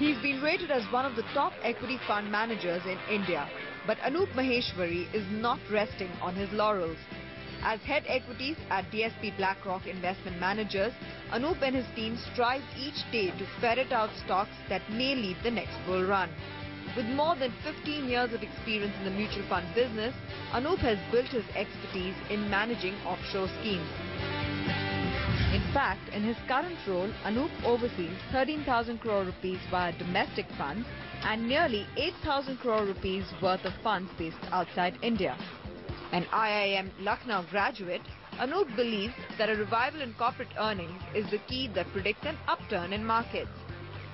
He's been rated as one of the top equity fund managers in India. But Anup Maheshwari is not resting on his laurels. As head equities at DSP BlackRock Investment Managers, Anup and his team strive each day to ferret out stocks that may lead the next bull run. With more than 15 years of experience in the mutual fund business, Anup has built his expertise in managing offshore schemes. In fact, in his current role, Anup oversees 13,000 crore rupees via domestic funds and nearly 8,000 crore rupees worth of funds based outside India. An IIM Lucknow graduate, Anup believes that a revival in corporate earnings is the key that predicts an upturn in markets.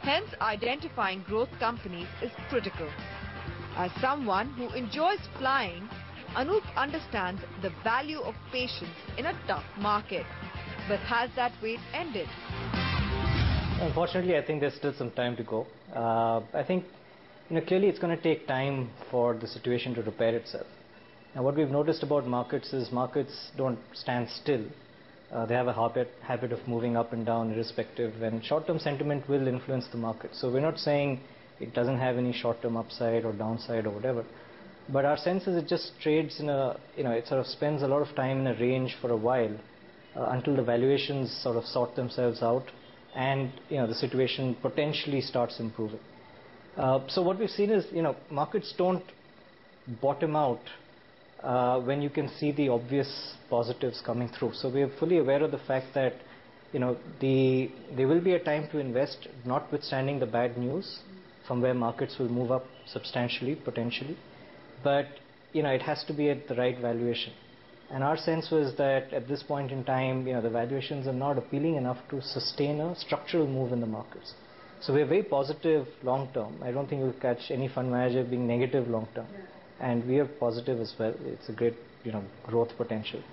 Hence, identifying growth companies is critical. As someone who enjoys flying, Anup understands the value of patience in a tough market. But has that wait ended? Unfortunately, I think there's still some time to go. I think, clearly it's going to take time for the situation to repair itself. Now, what we've noticed about markets is markets don't stand still. They have a habit of moving up and down irrespective, and short-term sentiment will influence the market. So we're not saying it doesn't have any short-term upside or downside or whatever. But our sense is it just trades in a, it sort of spends a lot of time in a range for a while until the valuations sort of sort themselves out and, the situation potentially starts improving. So what we've seen is, markets don't bottom out when you can see the obvious positives coming through. So we are fully aware of the fact that, there will be a time to invest, notwithstanding the bad news, from where markets will move up substantially, potentially. But, it has to be at the right valuation. And our sense was that at this point in time, the valuations are not appealing enough to sustain a structural move in the markets. So we're very positive long term. I don't think we'll catch any fund manager being negative long term. And we are positive as well. It's a great, growth potential.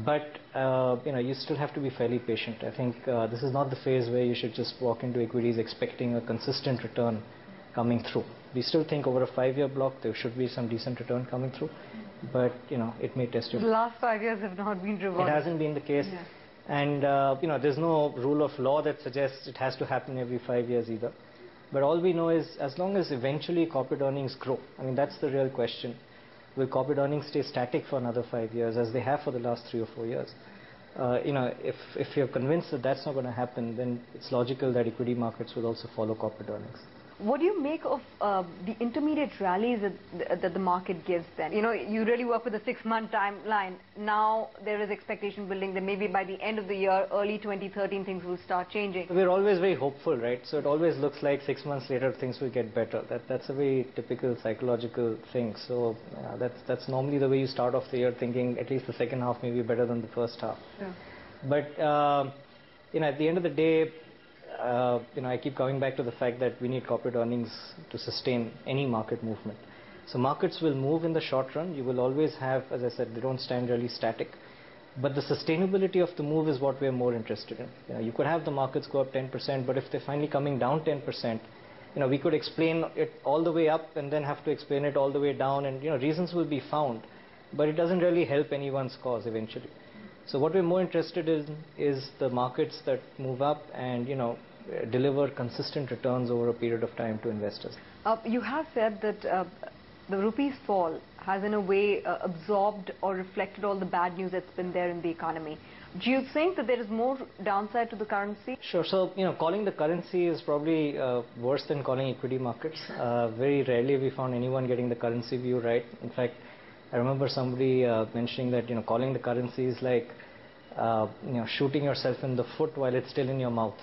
But, you still have to be fairly patient. I think this is not the phase where you should just walk into equities expecting a consistent return coming through. We still think over a 5-year block there should be some decent return coming through. But, it may test you. The last 5 years have not been rewarded. It hasn't been the case. Yeah. And, there's no rule of law that suggests it has to happen every 5 years either. But all we know is as long as eventually corporate earnings grow, that's the real question. Will corporate earnings stay static for another 5 years as they have for the last 3 or 4 years? If you're convinced that that's not going to happen, then it's logical that equity markets will also follow corporate earnings. What do you make of the intermediate rallies that the market gives then? You really work with a 6-month timeline. Now there is expectation building that maybe by the end of the year, early 2013, things will start changing. We're always very hopeful, right? So it always looks like 6 months later things will get better. That's a very typical psychological thing. So that's normally the way you start off the year, thinking at least the second half may be better than the first half. Yeah. But at the end of the day, I keep coming back to the fact that we need corporate earnings to sustain any market movement. So markets will move in the short run. You will always have, as I said, they don't stand really static. But the sustainability of the move is what we're more interested in. You could have the markets go up 10%, but if they're finally coming down 10%, we could explain it all the way up and then have to explain it all the way down, and reasons will be found. But it doesn't really help anyone's cause eventually. So what we're more interested in is the markets that move up and, deliver consistent returns over a period of time to investors. You have said that the rupee's fall has in a way absorbed or reflected all the bad news that's been there in the economy. Do you think that there is more downside to the currency? Sure. So, calling the currency is probably worse than calling equity markets. Very rarely have we found anyone getting the currency view right. In fact, I remember somebody mentioning that, calling the currency is like, shooting yourself in the foot while it's still in your mouth.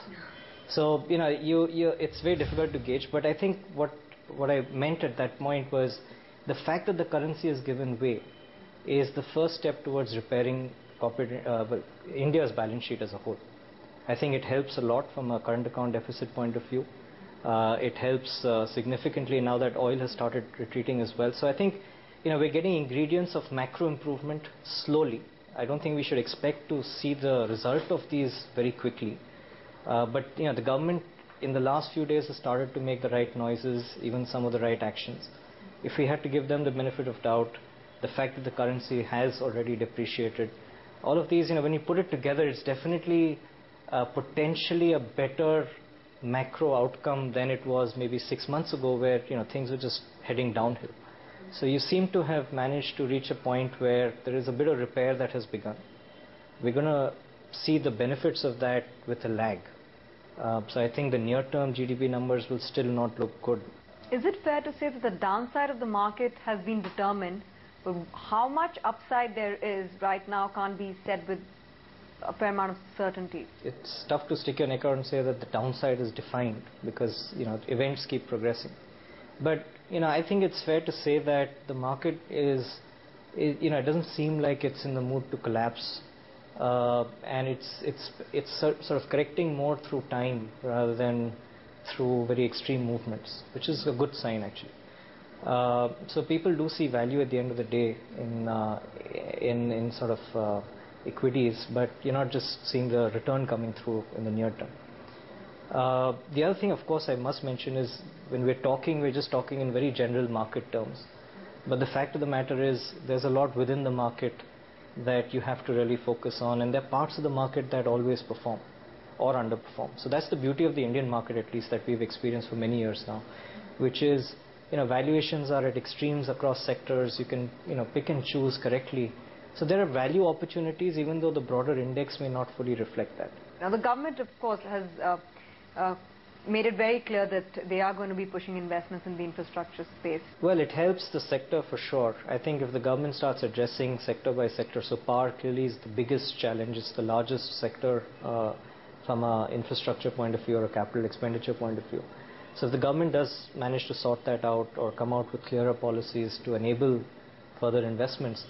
So, it's very difficult to gauge. But I think what I meant at that point was the fact that the currency has given way is the first step towards repairing India's balance sheet as a whole. I think it helps a lot from a current account deficit point of view. It helps significantly now that oil has started retreating as well. So I think, we're getting ingredients of macro improvement slowly. I don't think we should expect to see the result of these very quickly. But the government in the last few days has started to make the right noises, even some of the right actions. If we had to give them the benefit of doubt, the fact that the currency has already depreciated, all of these, when you put it together, it's definitely potentially a better macro outcome than it was maybe 6 months ago, where things were just heading downhill. So you seem to have managed to reach a point where there is a bit of repair that has begun. We're going to see the benefits of that with a lag. So I think the near-term GDP numbers will still not look good. Is it fair to say that the downside of the market has been determined, but how much upside there is right now can't be said with a fair amount of certainty? It's tough to stick your neck out and say that the downside is defined, because events keep progressing. But I think it's fair to say that the market it doesn't seem like it's in the mood to collapse, and it's sort of correcting more through time rather than through very extreme movements, which is a good sign actually. So people do see value at the end of the day in sort of equities, but you're not just seeing the return coming through in the near term. The other thing, of course, I must mention is when we're just talking in very general market terms. But the fact of the matter is there's a lot within the market that you have to really focus on, and there are parts of the market that always perform or underperform. So that's the beauty of the Indian market, at least, that we've experienced for many years now, which is valuations are at extremes across sectors. You can pick and choose correctly. So there are value opportunities, even though the broader index may not fully reflect that. Now the government, of course, has made it very clear that they are going to be pushing investments in the infrastructure space. Well, it helps the sector for sure. I think if the government starts addressing sector by sector, so power clearly is the biggest challenge. It's the largest sector from an infrastructure point of view or a capital expenditure point of view. So if the government does manage to sort that out or come out with clearer policies to enable further investments,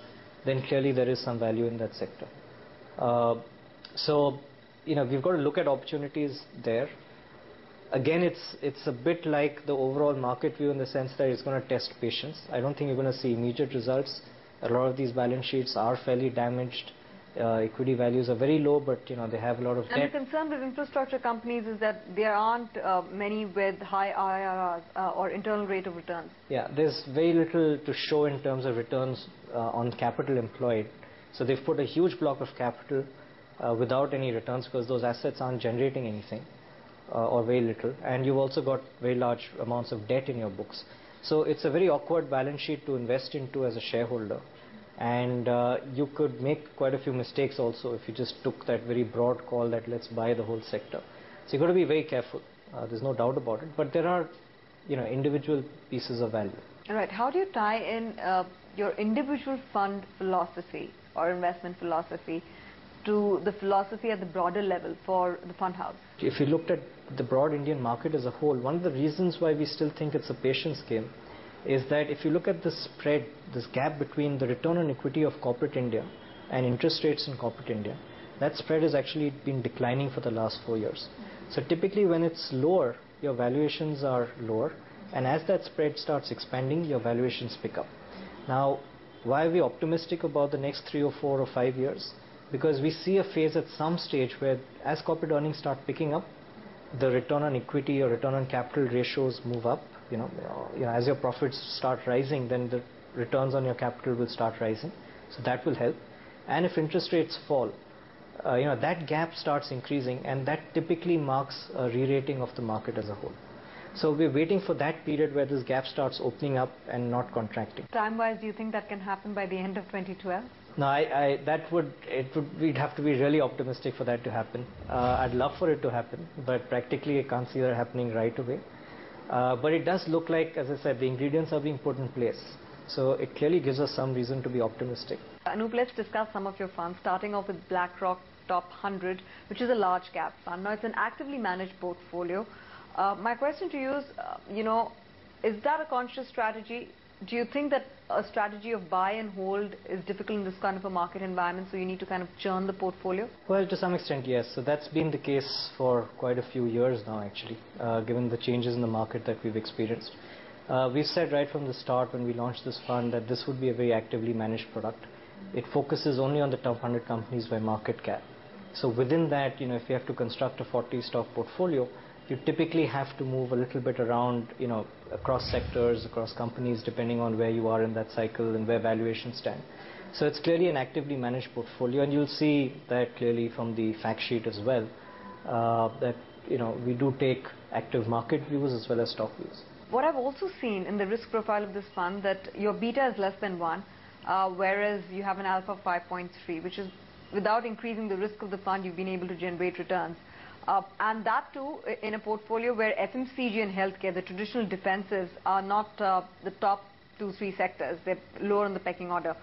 then clearly there is some value in that sector. So we've got to look at opportunities there. Again, it's a bit like the overall market view in the sense that it's going to test patience. I don't think you're going to see immediate results. A lot of these balance sheets are fairly damaged. Equity values are very low, but they have a lot of debt. And the concern with infrastructure companies is that there aren't many with high IRRs or internal rate of returns. Yeah, there's very little to show in terms of returns on capital employed. So they've put a huge block of capital without any returns because those assets aren't generating anything. Or very little, and you've also got very large amounts of debt in your books. So it's a very awkward balance sheet to invest into as a shareholder, and you could make quite a few mistakes also if you just took that very broad call that let's buy the whole sector. So you've got to be very careful. There's no doubt about it, but there are individual pieces of value. All right, how do you tie in your individual fund philosophy or investment philosophy to the philosophy at the broader level for the fund house? If you looked at the broad Indian market as a whole, one of the reasons why we still think it's a patience game is that if you look at the spread, this gap between the return on equity of corporate India and interest rates in corporate India, that spread has actually been declining for the last 4 years. So typically when it's lower, your valuations are lower, and as that spread starts expanding, your valuations pick up. Now, why are we optimistic about the next 3 or 4 or 5 years? Because we see a phase at some stage where as corporate earnings start picking up, the return on equity or return on capital ratios move up. As your profits start rising, then the returns on your capital will start rising. So that will help. And if interest rates fall, that gap starts increasing, and that typically marks a re-rating of the market as a whole. So we're waiting for that period where this gap starts opening up and not contracting. Time-wise, do you think that can happen by the end of 2012? No, we'd have to be really optimistic for that to happen. I'd love for it to happen, but practically I can't see that happening right away. But it does look like, as I said, the ingredients are being put in place. So it clearly gives us some reason to be optimistic. Anup, let's discuss some of your funds, starting off with BlackRock Top 100, which is a large cap fund. Now, it's an actively managed portfolio. My question to you is that a conscious strategy? Do you think that a strategy of buy and hold is difficult in this kind of a market environment, so you need to kind of churn the portfolio? Well, to some extent, yes. So that's been the case for quite a few years now, actually, given the changes in the market that we've experienced. We said right from the start when we launched this fund that this would be a very actively managed product. It focuses only on the top 100 companies by market cap. So within that, if you have to construct a 40 stock portfolio, you typically have to move a little bit around, across sectors, across companies, depending on where you are in that cycle and where valuations stand. So it's clearly an actively managed portfolio, and you'll see that clearly from the fact sheet as well, that we do take active market views as well as stock views. What I've also seen in the risk profile of this fund that your beta is less than 1, whereas you have an alpha of 5.3, which is without increasing the risk of the fund, you've been able to generate returns. And that too in a portfolio where FMCG and healthcare, the traditional defenses, are not the top 2-3 sectors. They're lower on the pecking order.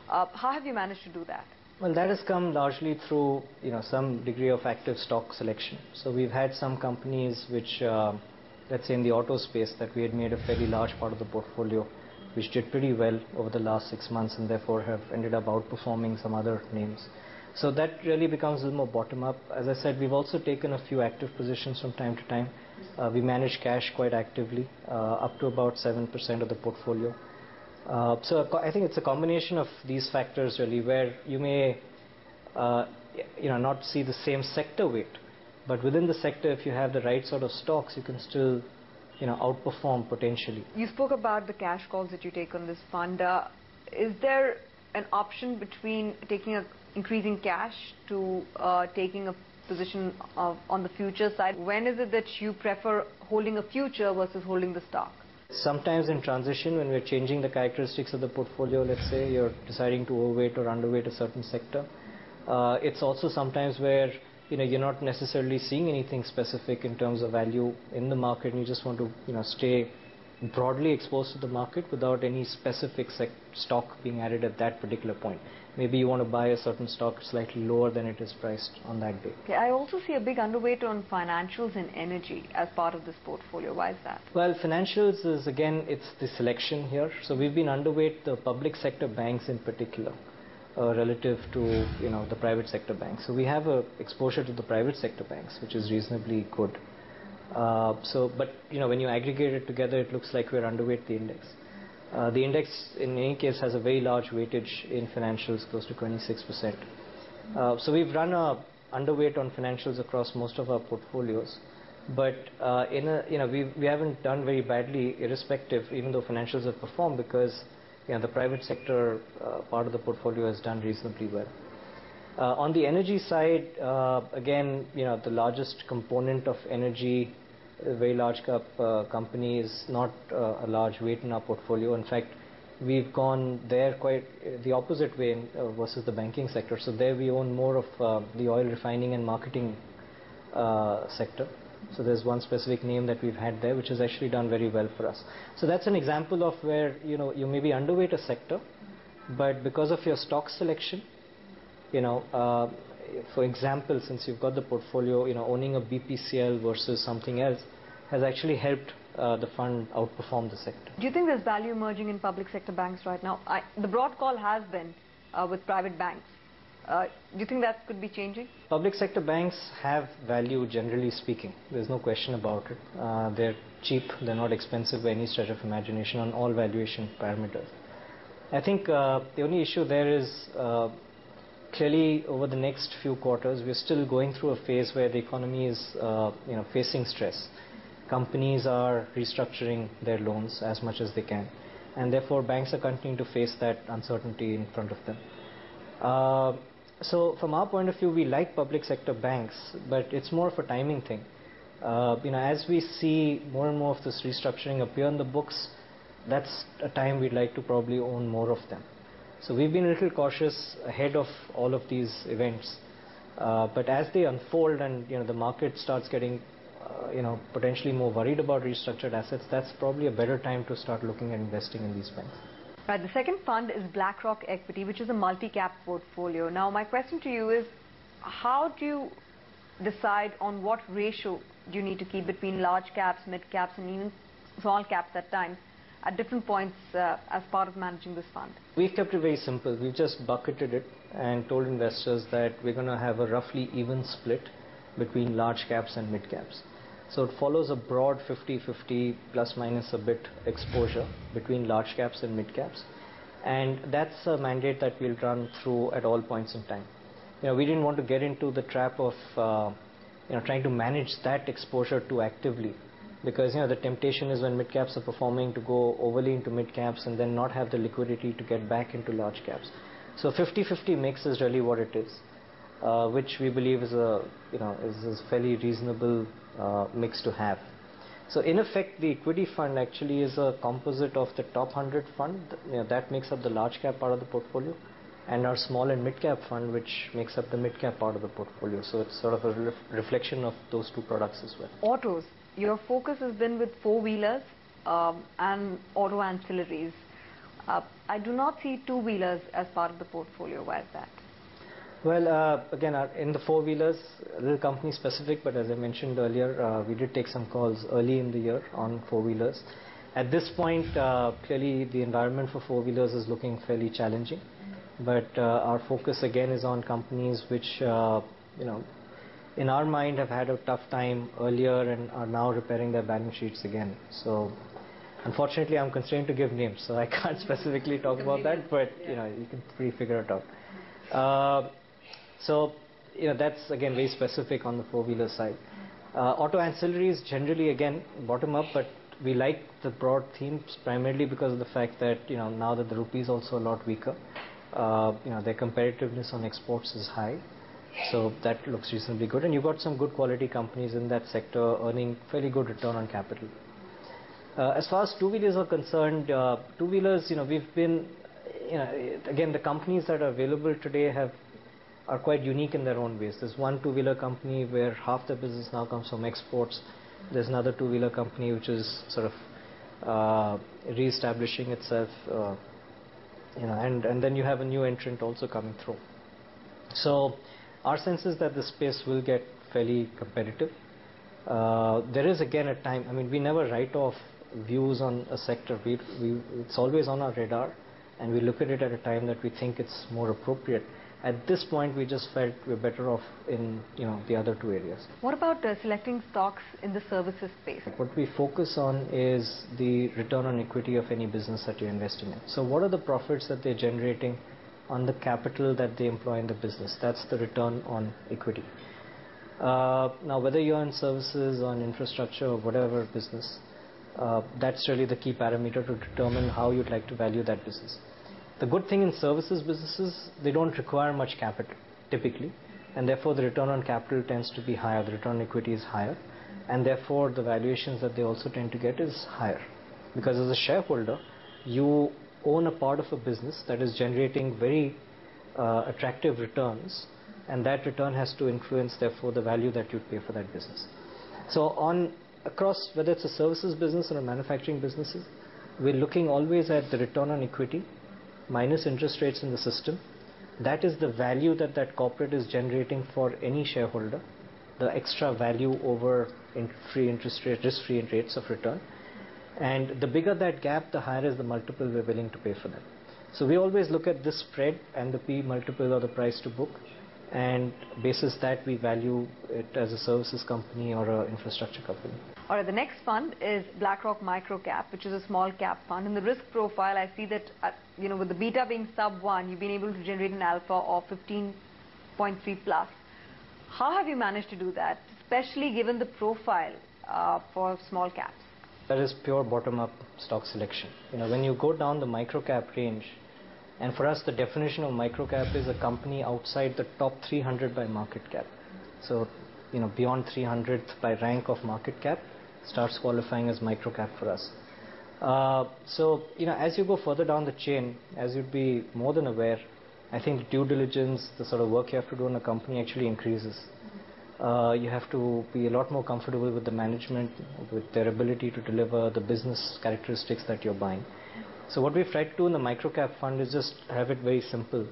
How have you managed to do that? Well, that has come largely through some degree of active stock selection. So we've had some companies which, let's say in the auto space, that we had made a fairly large part of the portfolio, which did pretty well over the last 6 months and therefore have ended up outperforming some other names. So that really becomes a little more bottom up. As I said, we've also taken a few active positions from time to time. We manage cash quite actively, up to about 7% of the portfolio. So I think it's a combination of these factors really, where you may not see the same sector weight, but within the sector, if you have the right sort of stocks, you can still outperform potentially. You spoke about the cash calls that you take on this fund. Is there an option between increasing cash to taking a position on the future side? When is it that you prefer holding a future versus holding the stock? Sometimes in transition, when we're changing the characteristics of the portfolio, let's say you're deciding to overweight or underweight a certain sector. It's also sometimes where you're not necessarily seeing anything specific in terms of value in the market, and you just want to stay broadly exposed to the market without any specific stock being added at that particular point. Maybe you want to buy a certain stock slightly lower than it is priced on that day. Okay, I also see a big underweight on financials and energy as part of this portfolio. Why is that? Well, financials is, again, it's the selection here. So we've been underweight the public sector banks in particular relative to the private sector banks. So we have a exposure to the private sector banks, which is reasonably good. But when you aggregate it together, it looks like we're underweight the index. The index, in any case, has a very large weightage in financials, close to 26%. So we've run a underweight on financials across most of our portfolios, but we haven't done very badly, irrespective, even though financials have performed, because the private sector part of the portfolio has done reasonably well. On the energy side, again, the largest component of energy, a very large cap company, is not a large weight in our portfolio. In fact, we've gone there quite the opposite way versus the banking sector. So there we own more of the oil refining and marketing sector. So there's one specific name that we've had there, which has actually done very well for us. So that's an example of where you may be underweight a sector, but because of your stock selection, for example, since you've got the portfolio, owning a BPCL versus something else has actually helped the fund outperform the sector. Do you think there's value emerging in public sector banks right now? The broad call has been with private banks. Do you think that could be changing? Public sector banks have value, generally speaking. There's no question about it. They're cheap, they're not expensive by any stretch of imagination on all valuation parameters. I think the only issue there is clearly over the next few quarters, we're still going through a phase where the economy is facing stress. Companies are restructuring their loans as much as they can, and therefore banks are continuing to face that uncertainty in front of them. So from our point of view, we like public sector banks, but it's more of a timing thing. As we see more and more of this restructuring appear in the books, that's a time we'd like to probably own more of them. So we've been a little cautious ahead of all of these events. But as they unfold and the market starts getting potentially more worried about restructured assets, that's probably a better time to start looking at investing in these banks. Right, the second fund is BlackRock Equity, which is a multi-cap portfolio. Now, my question to you is, how do you decide on what ratio do you need to keep between large caps, mid caps, and even small caps at times at different points as part of managing this fund? We've kept it very simple. We've just bucketed it and told investors that we're going to have a roughly even split between large caps and mid caps. So it follows a broad 50-50 plus minus a bit exposure between large caps and mid caps, and that's a mandate that we'll run through at all points in time. We didn't want to get into the trap of trying to manage that exposure too actively, because the temptation is when mid caps are performing to go overly into mid caps and then not have the liquidity to get back into large caps. So 50-50 mix is really what it is. which we believe is a fairly reasonable mix to have. So in effect, the equity fund actually is a composite of the top 100 fund, that makes up the large cap part of the portfolio, and our small and mid cap fund, which makes up the mid cap part of the portfolio. So it's sort of a reflection of those two products as well. Autos, your focus has been with four-wheelers and auto ancillaries. I do not see two-wheelers as part of the portfolio. Why is that? Well, again, in the four-wheelers, a little company specific, but as I mentioned earlier, we did take some calls early in the year on four-wheelers. At this point, clearly the environment for four-wheelers is looking fairly challenging, but our focus again is on companies which, in our mind have had a tough time earlier and are now repairing their balance sheets again. So, unfortunately, I'm constrained to give names, so I can't specifically talk about that, but you can pretty figure it out. So, that's again very specific on the four-wheeler side. Auto ancillaries generally again bottom up, but we like the broad themes primarily because of the fact that now that the rupee is also a lot weaker, their competitiveness on exports is high, so that looks reasonably good, and you've got some good quality companies in that sector earning fairly good return on capital. As far as two-wheelers are concerned, two-wheelers, we've been, again, the companies that are available today are quite unique in their own ways. There's one two-wheeler company where half the business now comes from exports. There's another two-wheeler company which is sort of re-establishing itself, and then you have a new entrant also coming through. So our sense is that the space will get fairly competitive. There is again a time, we never write off views on a sector. It's always on our radar, and we look at it at a time that we think it's more appropriate. At this point, we just felt we're better off in the other two areas. What about selecting stocks in the services space? What we focus on is the return on equity of any business that you're investing in. So what are the profits that they're generating on the capital that they employ in the business? That's the return on equity. Now, whether you're in services or in infrastructure or whatever business, that's really the key parameter to determine how you'd like to value that business. The good thing in services businesses, they don't require much capital typically, and therefore the return on capital tends to be higher, the return on equity is higher, and therefore the valuations that they also tend to get is higher, because as a shareholder you own a part of a business that is generating very attractive returns, and that return has to influence therefore the value that you pay for that business. So across whether it's a services business or a manufacturing businesses, we're looking always at the return on equity minus interest rates in the system. That is the value that corporate is generating for any shareholder, the extra value over free interest rate, risk-free rates of return. And the bigger that gap, the higher is the multiple we're willing to pay for that. So we always look at this spread and the P multiple or the price to book, and basis that we value it as a services company or an infrastructure company. All right, the next fund is BlackRock Microcap, which is a small cap fund. In the risk profile, I see that with the beta being sub 1, you've been able to generate an alpha of 15.3 plus. How have you managed to do that, especially given the profile for small caps? That is pure bottom-up stock selection. When you go down the microcap range, and for us the definition of microcap is a company outside the top 300 by market cap. So beyond 300th by rank of market cap starts qualifying as microcap for us. So as you go further down the chain, as you'd be more than aware, I think due diligence, the sort of work you have to do in a company actually increases. You have to be a lot more comfortable with the management, with their ability to deliver the business characteristics that you're buying. So what we've tried to do in the microcap fund is just have it very simple.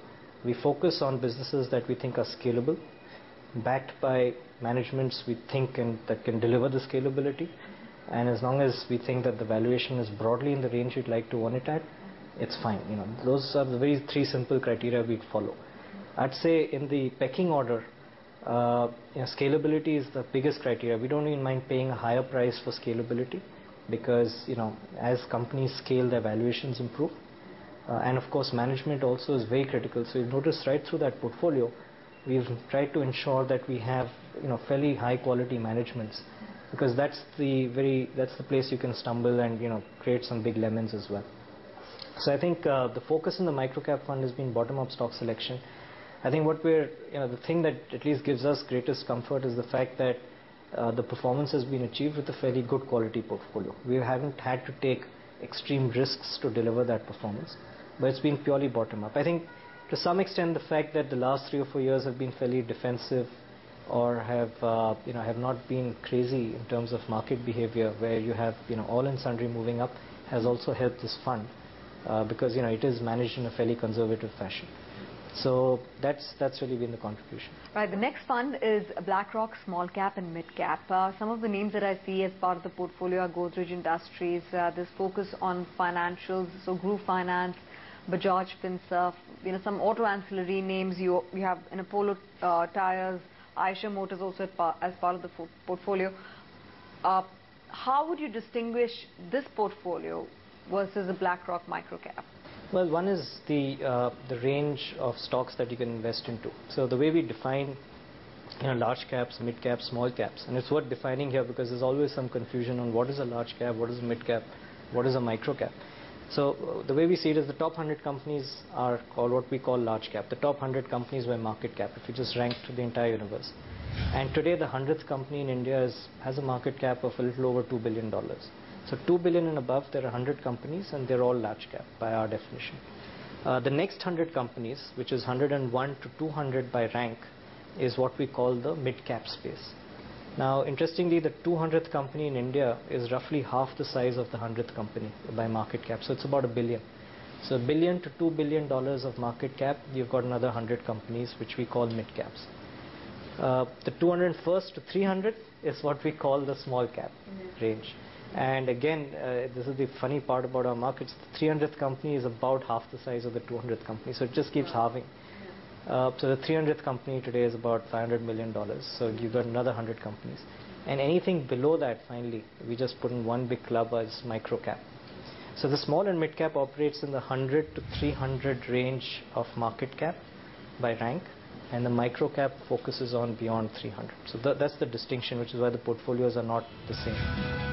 We focus on businesses that we think are scalable, backed by managements we think that can deliver the scalability, and as long as we think that the valuation is broadly in the range we'd like to own it at, it's fine. Those are the very three simple criteria we'd follow. I'd say in the pecking order, scalability is the biggest criteria. We don't even mind paying a higher price for scalability, because as companies scale, their valuations improve, and of course management also is very critical. So you've noticed right through that portfolio, we've tried to ensure that we have fairly high quality managements, because that's the place you can stumble and create some big lemons as well. So I think the focus in the microcap fund has been bottom up stock selection. I think what we're, the thing that at least gives us greatest comfort is the fact that the performance has been achieved with a fairly good quality portfolio. We haven't had to take extreme risks to deliver that performance, but it's been purely bottom up. I think to some extent the fact that the last 3 or 4 years have been fairly defensive or have not been crazy in terms of market behavior, where you have all and sundry moving up, has also helped this fund because it is managed in a fairly conservative fashion. So that's really been the contribution. Right. The next fund is BlackRock Small Cap and Mid Cap. Some of the names that I see as part of the portfolio are Godrej Industries. There's focus on financials, so Group Finance, Bajaj Finserv. Some auto ancillary names. You have Apollo Tires, Eicher Motors also as part of the portfolio. How would you distinguish this portfolio versus a BlackRock microcap? Well, one is the range of stocks that you can invest into. So the way we define large caps, mid caps, small caps, and it's worth defining here because there's always some confusion on what is a large cap, what is a mid cap, what is a micro cap. So the way we see it is the top 100 companies are called what we call large cap. The top 100 companies by market cap, if you just ranked the entire universe. And today the 100th company in India has a market cap of a little over $2 billion. So 2 billion and above, there are 100 companies and they're all large cap by our definition. The next 100 companies, which is 101 to 200 by rank, is what we call the mid cap space. Now interestingly, the 200th company in India is roughly half the size of the 100th company by market cap. So it's about $1 billion. So $1 billion to $2 billion of market cap, you've got another 100 companies which we call mid caps. The 201st to 300 is what we call the small cap range. And again, this is the funny part about our markets. The 300th company is about half the size of the 200th company, so it just keeps halving. So the 300th company today is about $500 million, so you've got another 100 companies. And anything below that, finally, we just put in one big club as micro cap. So the small and mid cap operates in the 100 to 300 range of market cap by rank, and the micro cap focuses on beyond 300. So that's the distinction, which is why the portfolios are not the same.